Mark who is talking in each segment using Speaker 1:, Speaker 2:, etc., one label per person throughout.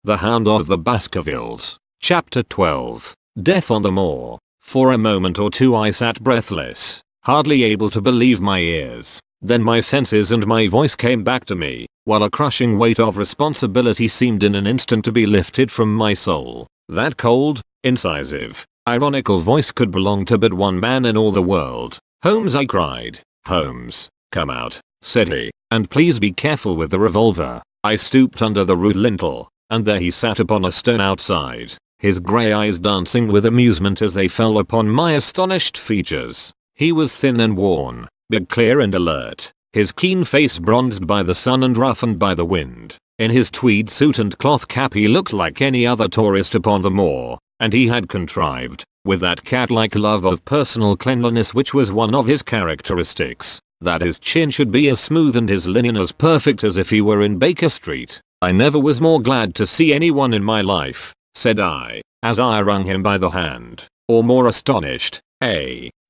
Speaker 1: The Hound of the Baskervilles. Chapter 12. Death on the Moor. For a moment or two I sat breathless, hardly able to believe my ears. Then my senses and my voice came back to me, while a crushing weight of responsibility seemed in an instant to be lifted from my soul. That cold, incisive, ironical voice could belong to but one man in all the world. "Holmes," I cried. "Holmes, come out," said he, "and please be careful with the revolver." I stooped under the rude lintel, and there he sat upon a stone outside, his grey eyes dancing with amusement as they fell upon my astonished features. He was thin and worn, but clear and alert, his keen face bronzed by the sun and roughened by the wind. In his tweed suit and cloth cap he looked like any other tourist upon the moor, and he had contrived, with that cat-like love of personal cleanliness which was one of his characteristics, that his chin should be as smooth and his linen as perfect as if he were in Baker Street. "I never was more glad to see anyone in my life," said I, as I wrung him by the hand, "or more astonished.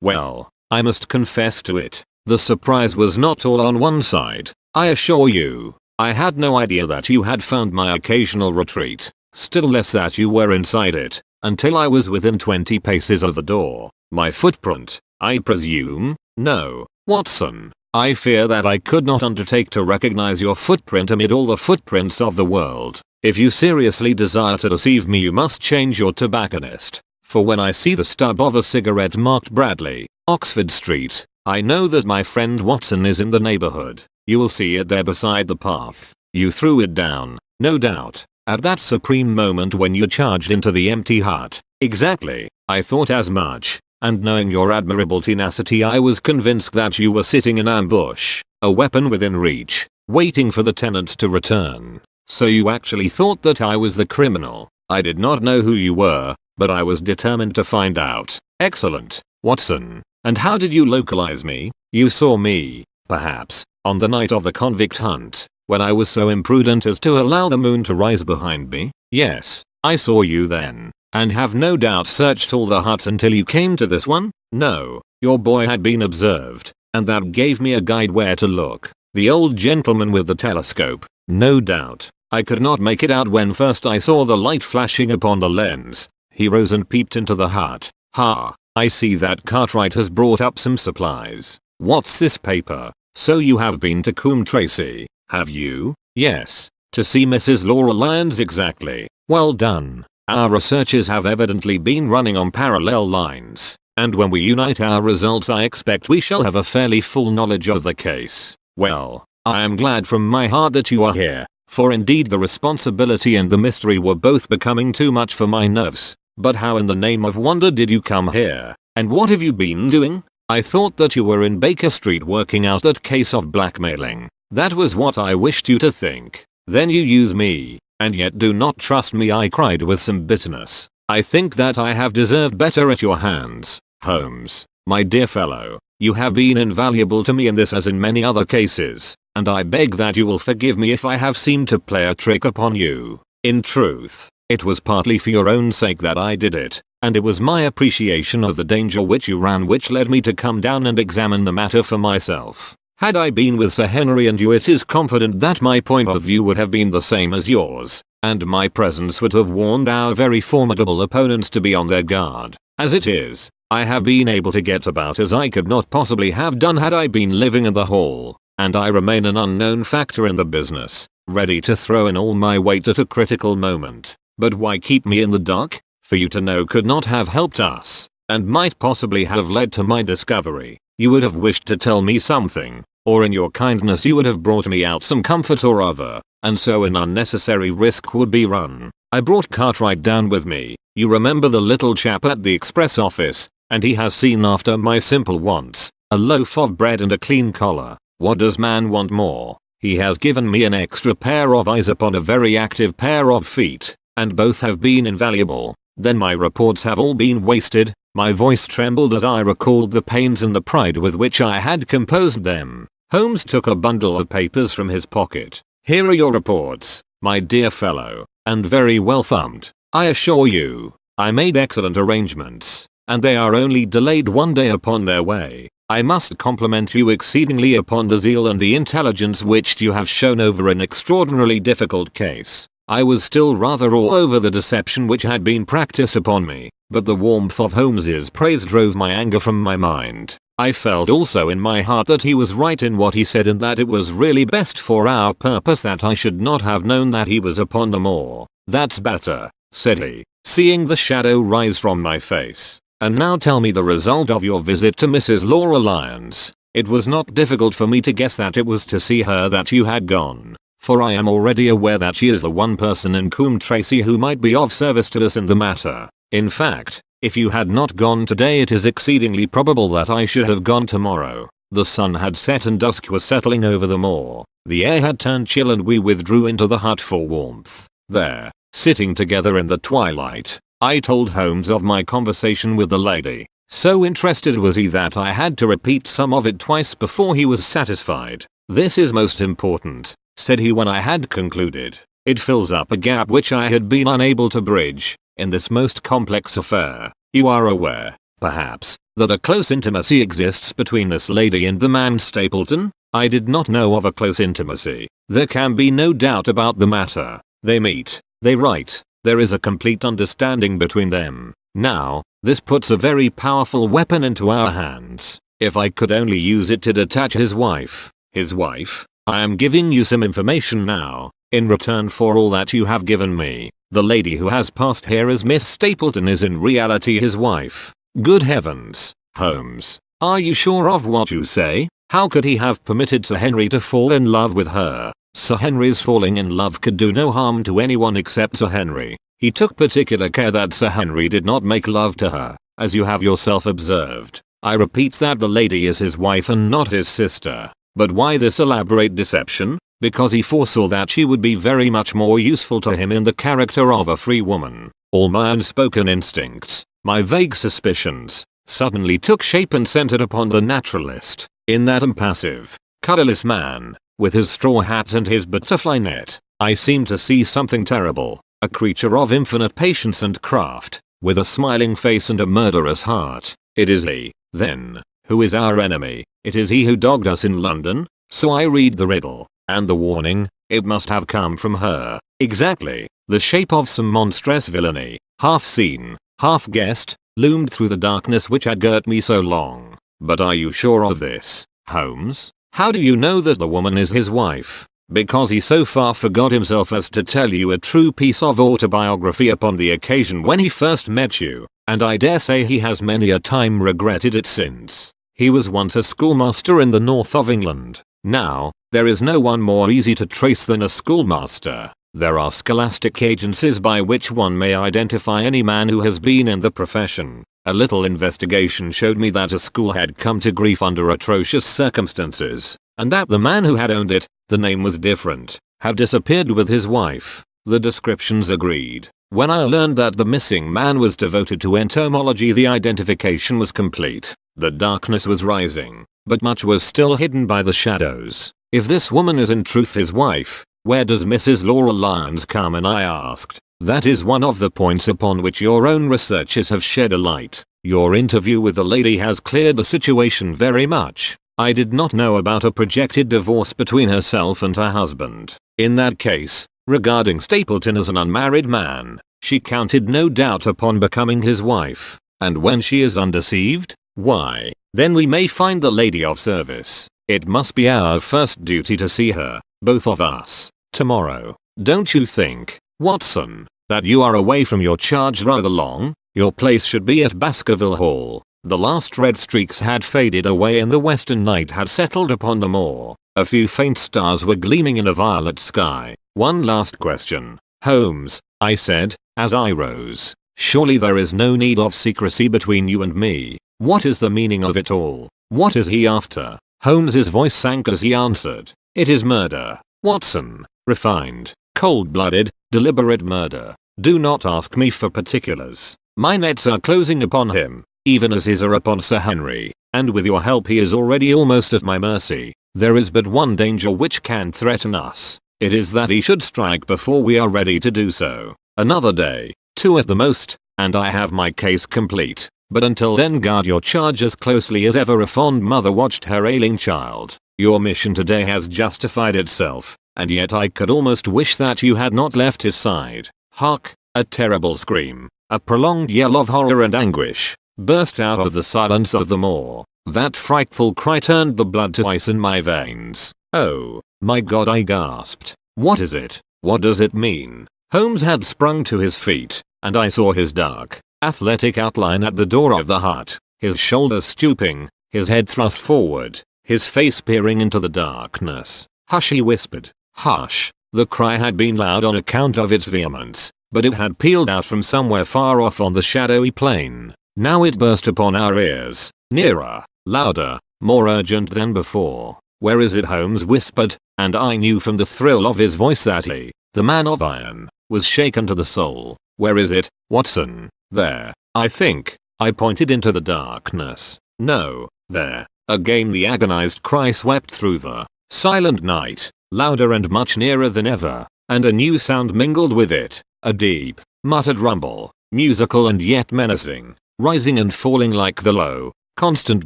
Speaker 1: Well, I must confess to it, the surprise was not all on one side, I assure you. I had no idea that you had found my occasional retreat, still less that you were inside it, until I was within 20 paces of the door. My footprint, I presume? No, Watson. I fear that I could not undertake to recognize your footprint amid all the footprints of the world. If you seriously desire to deceive me, you must change your tobacconist, for when I see the stub of a cigarette marked Bradley, Oxford Street, I know that my friend Watson is in the neighborhood. You will see it there beside the path. You threw it down, no doubt, at that supreme moment when you charged into the empty hut." "Exactly, I thought as much. And knowing your admirable tenacity, I was convinced that you were sitting in ambush, a weapon within reach, waiting for the tenants to return. So you actually thought that I was the criminal." "I did not know who you were, but I was determined to find out." "Excellent, Watson. And how did you localize me?" "You saw me, perhaps, on the night of the convict hunt, when I was so imprudent as to allow the moon to rise behind me?" "Yes, I saw you then. And have no doubt searched all the huts until you came to this one?" "No, your boy had been observed, and that gave me a guide where to look. The old gentleman with the telescope, no doubt. I could not make it out when first I saw the light flashing upon the lens." He rose and peeped into the hut. "Ha, I see that Cartwright has brought up some supplies. What's this paper? So you have been to Coombe Tracey, have you?" "Yes, to see Mrs. Laura Lyons exactly. Well done. Our researches have evidently been running on parallel lines, and when we unite our results I expect we shall have a fairly full knowledge of the case. Well, I am glad from my heart that you are here, for indeed the responsibility and the mystery were both becoming too much for my nerves. But how in the name of wonder did you come here, and what have you been doing?" "I thought that you were in Baker Street working out that case of blackmailing. That was what I wished you to think. Then you use me, and yet do not trust me," I cried with some bitterness. "I think that I have deserved better at your hands. Holmes, my dear fellow, you have been invaluable to me in this as in many other cases, and I beg that you will forgive me if I have seemed to play a trick upon you. In truth, it was partly for your own sake that I did it, and it was my appreciation of the danger which you ran which led me to come down and examine the matter for myself. Had I been with Sir Henry and you, it is confident that my point of view would have been the same as yours, and my presence would have warned our very formidable opponents to be on their guard. As it is, I have been able to get about as I could not possibly have done had I been living in the hall, and I remain an unknown factor in the business, ready to throw in all my weight at a critical moment. But why keep me in the dark? For you to know could not have helped us, and might possibly have led to my discovery. You would have wished to tell me something, or in your kindness you would have brought me out some comfort or other, and so an unnecessary risk would be run. I brought Cartwright down with me. You remember the little chap at the express office, and he has seen after my simple wants, a loaf of bread and a clean collar. What does man want more? He has given me an extra pair of eyes upon a very active pair of feet, and both have been invaluable. Then my reports have all been wasted." My voice trembled as I recalled the pains and the pride with which I had composed them. Holmes took a bundle of papers from his pocket. "Here are your reports, my dear fellow, and very well thumbed, I assure you. I made excellent arrangements, and they are only delayed one day upon their way. I must compliment you exceedingly upon the zeal and the intelligence which you have shown over an extraordinarily difficult case. I was still rather all over the deception which had been practiced upon me, but the warmth of Holmes's praise drove my anger from my mind. I felt also in my heart that he was right in what he said and that it was really best for our purpose that I should not have known that he was upon the moor. "That's better," said he, seeing the shadow rise from my face. "And now tell me the result of your visit to Mrs. Laura Lyons." It was not difficult for me to guess that it was to see her that you had gone, for I am already aware that she is the one person in Coombe Tracey who might be of service to us in the matter. In fact, if you had not gone today it is exceedingly probable that I should have gone tomorrow. The sun had set and dusk was settling over the moor. The air had turned chill and we withdrew into the hut for warmth. There, sitting together in the twilight, I told Holmes of my conversation with the lady. So interested was he that I had to repeat some of it twice before he was satisfied. "This is most important," said he when I had concluded. "It fills up a gap which I had been unable to bridge in this most complex affair. You are aware, perhaps, that a close intimacy exists between this lady and the man Stapleton?" I did not know of a close intimacy. There can be no doubt about the matter. They meet, they write, there is a complete understanding between them. Now, this puts a very powerful weapon into our hands. If I could only use it to detach his wife. His wife? I am giving you some information now, in return for all that you have given me. The lady who has passed here as Miss Stapleton is in reality his wife. Good heavens, Holmes, are you sure of what you say? How could he have permitted Sir Henry to fall in love with her? Sir Henry's falling in love could do no harm to anyone except Sir Henry. He took particular care that Sir Henry did not make love to her, as you have yourself observed. I repeat that the lady is his wife and not his sister. But why this elaborate deception? Because he foresaw that she would be very much more useful to him in the character of a free woman. All my unspoken instincts, my vague suspicions, suddenly took shape and centered upon the naturalist, in that impassive, colourless man, with his straw hat and his butterfly net. I seemed to see something terrible. A creature of infinite patience and craft, with a smiling face and a murderous heart. It is he, then, who is our enemy. It is he who dogged us in London. So I read the riddle, and the warning, it must have come from her. Exactly, the shape of some monstrous villainy, half seen, half guessed, loomed through the darkness which had girt me so long. But are you sure of this, Holmes? How do you know that the woman is his wife? Because he so far forgot himself as to tell you a true piece of autobiography upon the occasion when he first met you, and I dare say he has many a time regretted it since. He was once a schoolmaster in the north of England. Now, there is no one more easy to trace than a schoolmaster. There are scholastic agencies by which one may identify any man who has been in the profession. A little investigation showed me that a school had come to grief under atrocious circumstances, and that the man who had owned it, the name was different, had disappeared with his wife. The descriptions agreed. When I learned that the missing man was devoted to entomology, the identification was complete. The darkness was rising, but much was still hidden by the shadows. If this woman is in truth his wife, where does Mrs. Laura Lyons come in? I asked. That is one of the points upon which your own researches have shed a light. Your interview with the lady has cleared the situation very much. I did not know about a projected divorce between herself and her husband. In that case, regarding Stapleton as an unmarried man, she counted no doubt upon becoming his wife. And when she is undeceived, why, then we may find the lady of service. It must be our first duty to see her, both of us, tomorrow. Don't you think, Watson, that you are away from your charge rather long? Your place should be at Baskerville Hall. The last red streaks had faded away and the western night had settled upon the moor. A few faint stars were gleaming in a violet sky. One last question, Holmes, I said, as I rose. Surely there is no need of secrecy between you and me. What is the meaning of it all? What is he after? Holmes's voice sank as he answered. It is murder, Watson. Refined, cold-blooded, deliberate murder. Do not ask me for particulars. My nets are closing upon him, even as his are upon Sir Henry, and with your help he is already almost at my mercy. There is but one danger which can threaten us. It is that he should strike before we are ready to do so. Another day, 2 at the most, and I have my case complete. But until then guard your charge as closely as ever a fond mother watched her ailing child. Your mission today has justified itself. and yet I could almost wish that you had not left his side. Hark! A terrible scream, a prolonged yell of horror and anguish, burst out of the silence of the moor. That frightful cry turned the blood to ice in my veins. Oh, my God, I gasped. What is it? What does it mean? Holmes had sprung to his feet, and I saw his dark, athletic outline at the door of the hut, his shoulders stooping, his head thrust forward, his face peering into the darkness. Hush, he whispered. Hush. The cry had been loud on account of its vehemence, but it had pealed out from somewhere far off on the shadowy plain. Now it burst upon our ears, nearer, louder, more urgent than before. Where is it? Holmes whispered, and I knew from the thrill of his voice that he, the man of iron, was shaken to the soul. Where is it, Watson? There, I think. I pointed into the darkness. No, there. Again the agonized cry swept through the silent night, louder and much nearer than ever, and a new sound mingled with it, a deep, muttered rumble, musical and yet menacing, rising and falling like the low, constant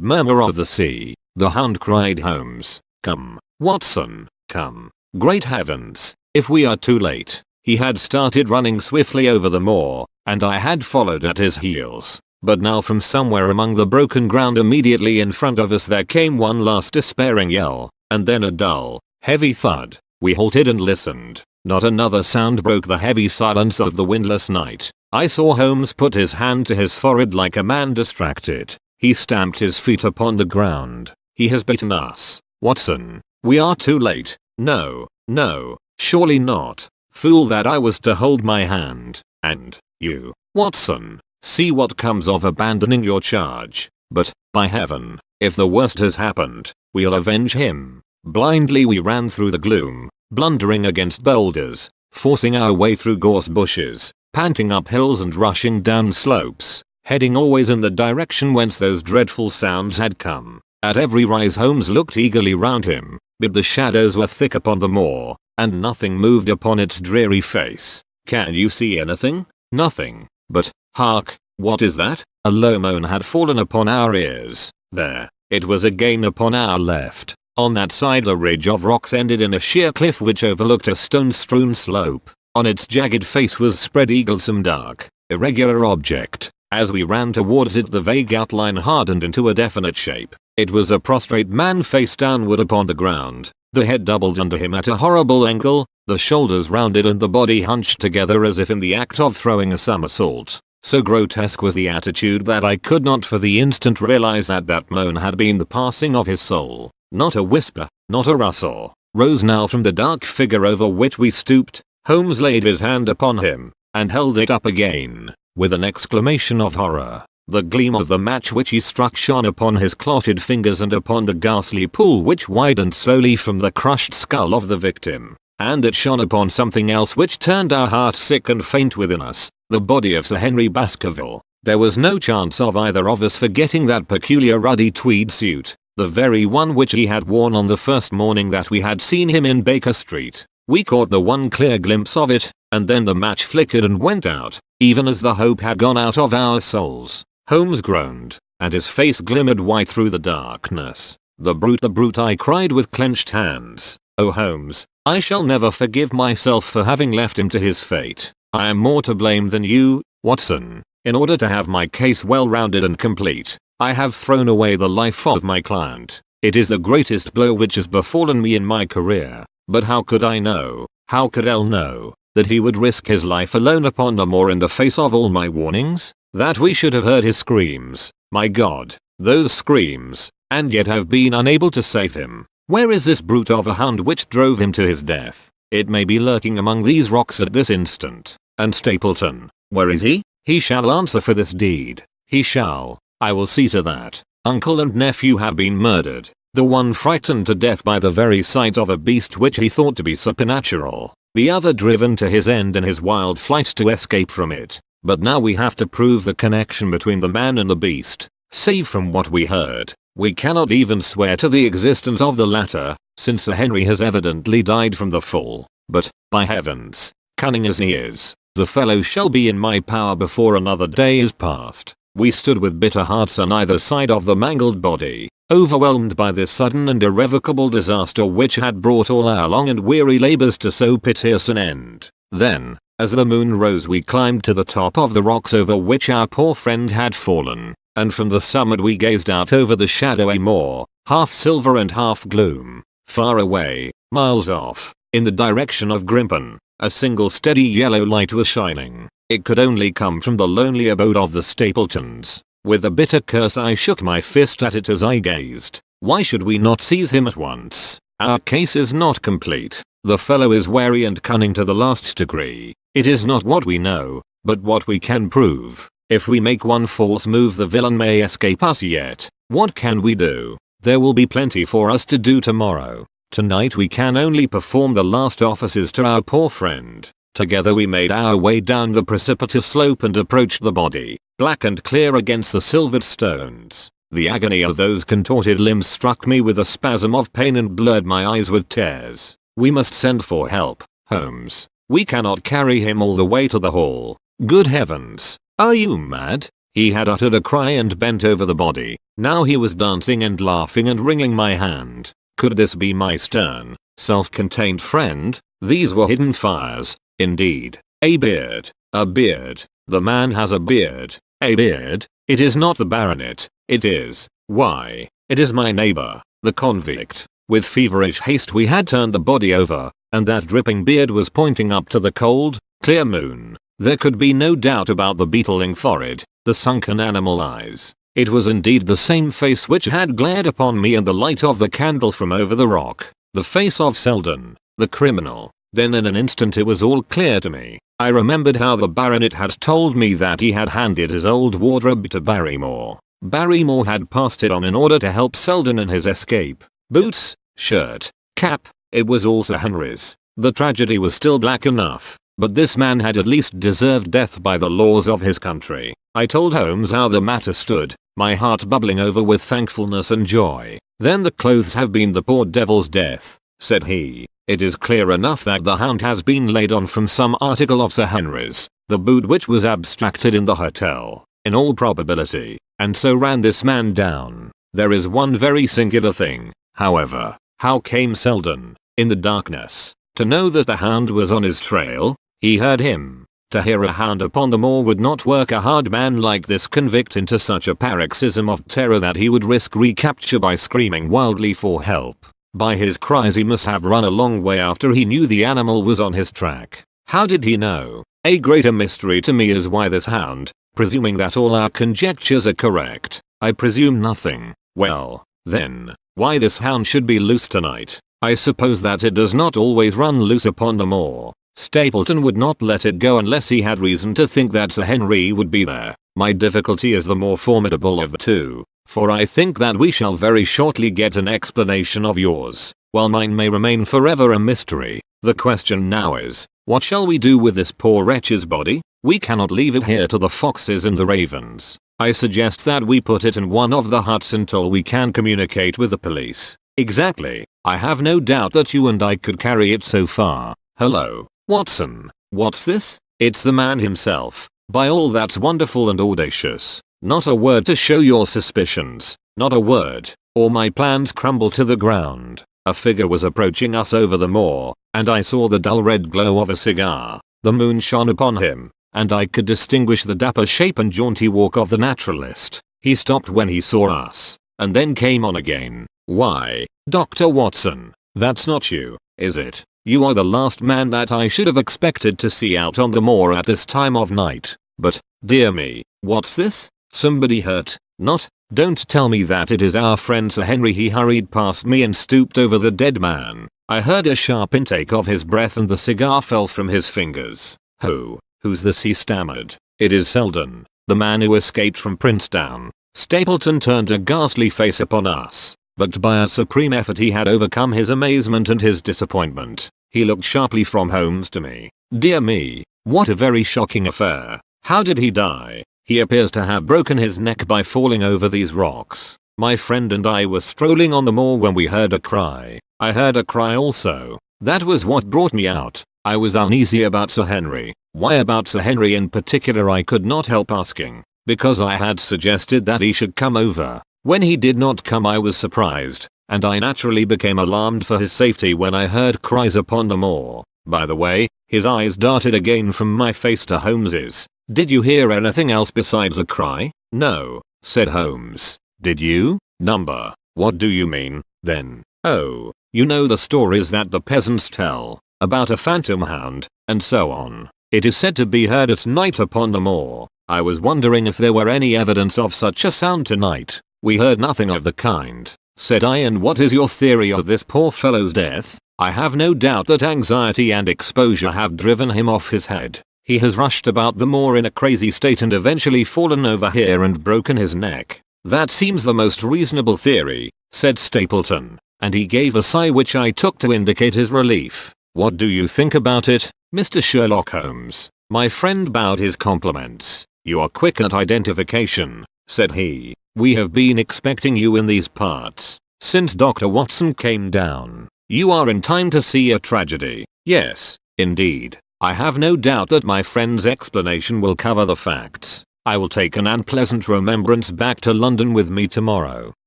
Speaker 1: murmur of the sea. The Hound, cried Holmes. Come, Watson, come. Great heavens, if we are too late. He had started running swiftly over the moor, and I had followed at his heels. But now from somewhere among the broken ground immediately in front of us there came one last despairing yell, and then a dull, heavy thud. We halted and listened. Not another sound broke the heavy silence of the windless night. I saw Holmes put his hand to his forehead like a man distracted. He stamped his feet upon the ground. He has beaten us, Watson. We are too late. No, no, surely not. Fool that I was to hold my hand. And you, Watson, see what comes of abandoning your charge. But, by heaven, if the worst has happened, we'll avenge him. Blindly we ran through the gloom, blundering against boulders, forcing our way through gorse bushes, panting up hills and rushing down slopes, heading always in the direction whence those dreadful sounds had come. At every rise Holmes looked eagerly round him, but the shadows were thick upon the moor, and nothing moved upon its dreary face. Can you see anything? Nothing. But, hark, what is that? A low moan had fallen upon our ears. There, it was again upon our left. On that side a ridge of rocks ended in a sheer cliff which overlooked a stone-strewn slope. On its jagged face was spread eagle some dark, irregular object. As we ran towards it the vague outline hardened into a definite shape. It was a prostrate man face downward upon the ground, the head doubled under him at a horrible angle, the shoulders rounded and the body hunched together as if in the act of throwing a somersault. So grotesque was the attitude that I could not for the instant realize that that moan had been the passing of his soul. Not a whisper, not a rustle, rose now from the dark figure over which we stooped. Holmes laid his hand upon him, and held it up again, with an exclamation of horror. The gleam of the match which he struck shone upon his clotted fingers and upon the ghastly pool which widened slowly from the crushed skull of the victim. And it shone upon something else which turned our hearts sick and faint within us, the body of Sir Henry Baskerville. There was no chance of either of us forgetting that peculiar ruddy tweed suit, the very one which he had worn on the first morning that we had seen him in Baker Street. We caught the one clear glimpse of it, and then the match flickered and went out, even as the hope had gone out of our souls. Holmes groaned, and his face glimmered white through the darkness. The brute, I cried with clenched hands. Oh Holmes, I shall never forgive myself for having left him to his fate. I am more to blame than you, Watson. In order to have my case well rounded and complete, I have thrown away the life of my client. It is the greatest blow which has befallen me in my career. But how could I know, how could L know, that he would risk his life alone upon the moor in the face of all my warnings? That we should have heard his screams, my God, those screams, and yet have been unable to save him. Where is this brute of a hound which drove him to his death? It may be lurking among these rocks at this instant. And Stapleton, where is he? He shall answer for this deed. He shall. I will see to that. Uncle and nephew have been murdered. The one frightened to death by the very sight of a beast which he thought to be supernatural. The other driven to his end in his wild flight to escape from it. But now we have to prove the connection between the man and the beast. Save from what we heard, we cannot even swear to the existence of the latter, since Sir Henry has evidently died from the fall. But, by heavens, cunning as he is, the fellow shall be in my power before another day is past. We stood with bitter hearts on either side of the mangled body, overwhelmed by this sudden and irrevocable disaster which had brought all our long and weary labors to so piteous an end. Then, as the moon rose, we climbed to the top of the rocks over which our poor friend had fallen, and from the summit we gazed out over the shadowy moor, half silver and half gloom. Far away, miles off, in the direction of Grimpen, a single steady yellow light was shining. It could only come from the lonely abode of the Stapletons. With a bitter curse I shook my fist at it as I gazed. Why should we not seize him at once? Our case is not complete. The fellow is wary and cunning to the last degree. It is not what we know, but what we can prove. If we make one false move the villain may escape us yet. What can we do? There will be plenty for us to do tomorrow. Tonight we can only perform the last offices to our poor friend. Together we made our way down the precipitous slope and approached the body, black and clear against the silvered stones. The agony of those contorted limbs struck me with a spasm of pain and blurred my eyes with tears. We must send for help, Holmes. We cannot carry him all the way to the hall. Good heavens. Are you mad? He had uttered a cry and bent over the body. Now he was dancing and laughing and wringing my hand. Could this be my stern, self-contained friend? These were hidden fires. Indeed. A beard. A beard. The man has a beard. A beard. It is not the baronet. It is. Why? It is my neighbor, the convict. With feverish haste we had turned the body over, and that dripping beard was pointing up to the cold, clear moon. There could be no doubt about the beetling forehead, the sunken animal eyes. It was indeed the same face which had glared upon me in the light of the candle from over the rock. The face of Selden, the criminal. Then in an instant it was all clear to me. I remembered how the baronet had told me that he had handed his old wardrobe to Barrymore. Barrymore had passed it on in order to help Selden in his escape. Boots, shirt, cap, it was all Sir Henry's. The tragedy was still black enough, but this man had at least deserved death by the laws of his country. I told Holmes how the matter stood, my heart bubbling over with thankfulness and joy. Then the clothes have been the poor devil's death, said he. It is clear enough that the Hound has been laid on from some article of Sir Henry's, the boot which was abstracted in the hotel, in all probability, and so ran this man down. There is one very singular thing, however. How came Selden, in the darkness, to know that the Hound was on his trail? He heard him. To hear a hound upon the moor would not work a hard man like this convict into such a paroxysm of terror that he would risk recapture by screaming wildly for help. By his cries he must have run a long way after he knew the animal was on his track. How did he know? A greater mystery to me is why this hound, presuming that all our conjectures are correct, I presume nothing. Well, then, why this hound should be loose tonight. I suppose that it does not always run loose upon the moor. Stapleton would not let it go unless he had reason to think that Sir Henry would be there. My difficulty is the more formidable of the two, for I think that we shall very shortly get an explanation of yours, while mine may remain forever a mystery. The question now is, what shall we do with this poor wretch's body? We cannot leave it here to the foxes and the ravens. I suggest that we put it in one of the huts until we can communicate with the police. Exactly. I have no doubt that you and I could carry it so far. Hello, Watson. What's this? It's the man himself. By all that's wonderful and audacious. Not a word to show your suspicions. Not a word, or my plans crumble to the ground. A figure was approaching us over the moor, and I saw the dull red glow of a cigar. The moon shone upon him, and I could distinguish the dapper shape and jaunty walk of the naturalist. He stopped when he saw us, and then came on again. Why, Dr. Watson, that's not you, is it? You are the last man that I should have expected to see out on the moor at this time of night. But, dear me, what's this? Somebody hurt? Not? Don't tell me that it is our friend Sir Henry. He hurried past me and stooped over the dead man. I heard a sharp intake of his breath and the cigar fell from his fingers. Who's this? He stammered. It is Selden, the man who escaped from Princetown. Stapleton turned a ghastly face upon us, but by a supreme effort he had overcome his amazement and his disappointment. He looked sharply from Holmes to me. Dear me, what a very shocking affair. How did he die? He appears to have broken his neck by falling over these rocks. My friend and I were strolling on the moor when we heard a cry. I heard a cry also. That was what brought me out. I was uneasy about Sir Henry. Why about Sir Henry in particular I could not help asking. because I had suggested that he should come over. When he did not come, I was surprised, and I naturally became alarmed for his safety when I heard cries upon the moor. By the way, his eyes darted again from my face to Holmes's. Did you hear anything else besides a cry? No, said Holmes. Did you? Number. What do you mean, then? Oh, you know the stories that the peasants tell, about a phantom hound, and so on. It is said to be heard at night upon the moor. I was wondering if there were any evidence of such a sound tonight. We heard nothing of the kind, said I. And what is your theory of this poor fellow's death? I have no doubt that anxiety and exposure have driven him off his head. He has rushed about the moor in a crazy state and eventually fallen over here and broken his neck. That seems the most reasonable theory, said Stapleton, and he gave a sigh which I took to indicate his relief. What do you think about it, Mr. Sherlock Holmes? My friend bowed his compliments. You are quick at identification, said he. We have been expecting you in these parts since Dr. Watson came down. You are in time to see a tragedy. Yes, indeed. I have no doubt that my friend's explanation will cover the facts. I will take an unpleasant remembrance back to London with me tomorrow.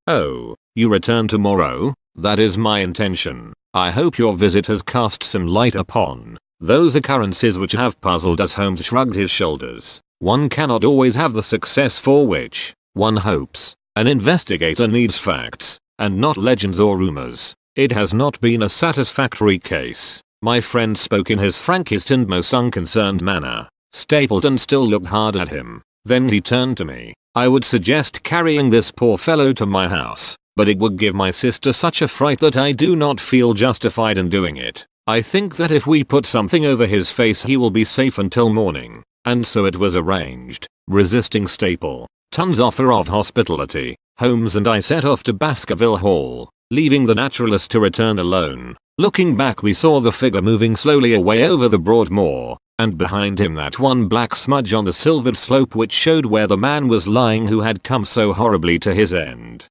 Speaker 1: Oh, you return tomorrow? That is my intention. I hope your visit has cast some light upon those occurrences which have puzzled us. Holmes shrugged his shoulders. One cannot always have the success for which one hopes. An investigator needs facts, and not legends or rumors. It has not been a satisfactory case. My friend spoke in his frankest and most unconcerned manner. Stapleton still looked hard at him. Then he turned to me. I would suggest carrying this poor fellow to my house, but it would give my sister such a fright that I do not feel justified in doing it. I think that if we put something over his face he will be safe until morning. And so it was arranged. Resisting Stapleton's offer of hospitality, Holmes and I set off to Baskerville Hall, leaving the naturalist to return alone. Looking back, we saw the figure moving slowly away over the broad moor, and behind him that one black smudge on the silvered slope which showed where the man was lying who had come so horribly to his end.